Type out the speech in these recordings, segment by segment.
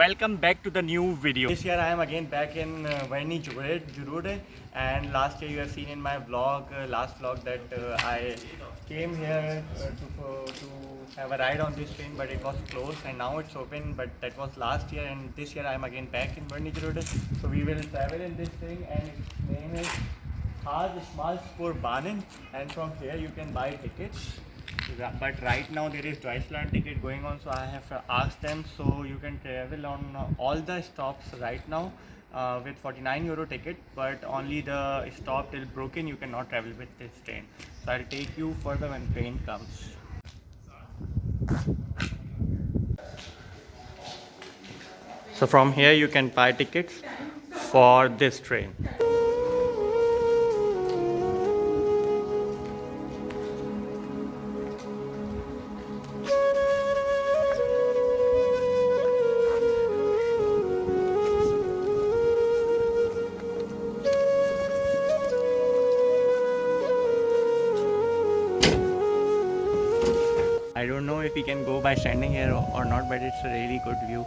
welcome back to the new video. This year I am again back in Wernigerode, and last year you have seen in my vlog, last vlog, that I came here to have a ride on this train, but it was closed and now it's open. But that was last year, and this year I am again back in Wernigerode. So we will travel in this train, and its name is Harz Bahnen, and from here you can buy tickets. But right now there is Deutschland ticket going on, so I have asked them, so you can travel on all the stops right now with 49 euro ticket, but only the stop till Broken you cannot travel with this train. So I'll take you further when train comes. So from here you can buy tickets for this train. I don't know if we can go by standing here or not, but it's a really good view.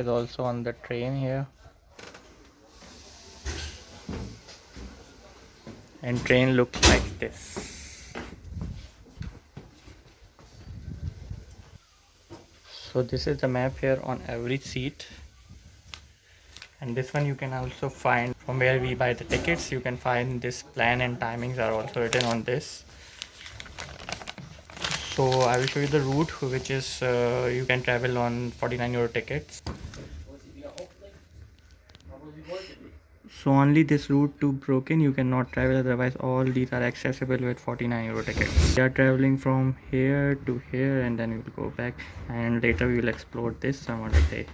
is also on the train here. And train looks like this. So this is the map here on every seat. And this one you can also find from where we buy the tickets. You can find this plan and timings are also written on this. So I will show you the route, which is you can travel on 49 euro tickets. So only this route to Broken you cannot travel, otherwise all these are accessible with 49 euro tickets. We are traveling from here to here and then we will go back, and later we will explore this some other day.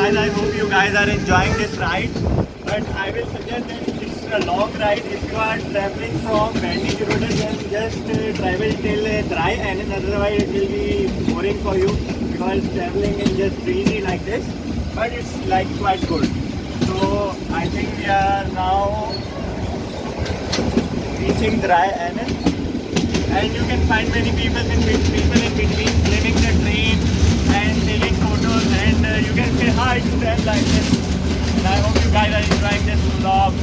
I hope you guys are enjoying this ride, but I will suggest that it's a long ride. If you are traveling from Wernigerode, then just travel till Dry, and otherwise it will be boring for you because traveling is just breezy like this, but it's like quite good. So I think we are now reaching Dry, and you can find many people in between living the train and taking photos, and you can say hi to them like this. And I hope you guys are enjoying this vlog.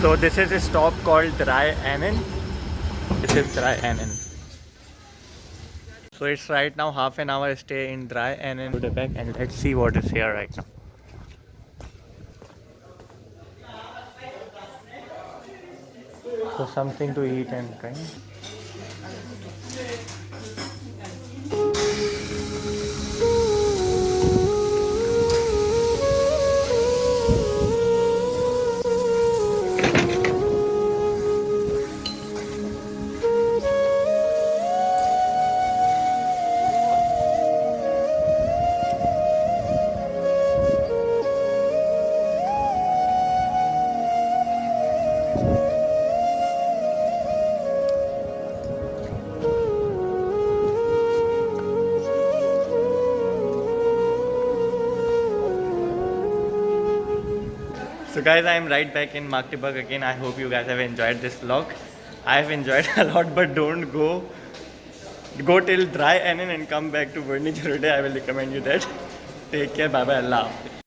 So this is a stop called Dry. This is Dry. So it's right now half an hour stay in Dry to the back, and let's see what is here right now. So something to eat and drink. So guys, I am right back in Magdeburg again. I hope you guys have enjoyed this vlog. I have enjoyed a lot, but don't go till dry and come back to Wernigerode. I will recommend you that. Take care. Bye bye. Allah Hafiz.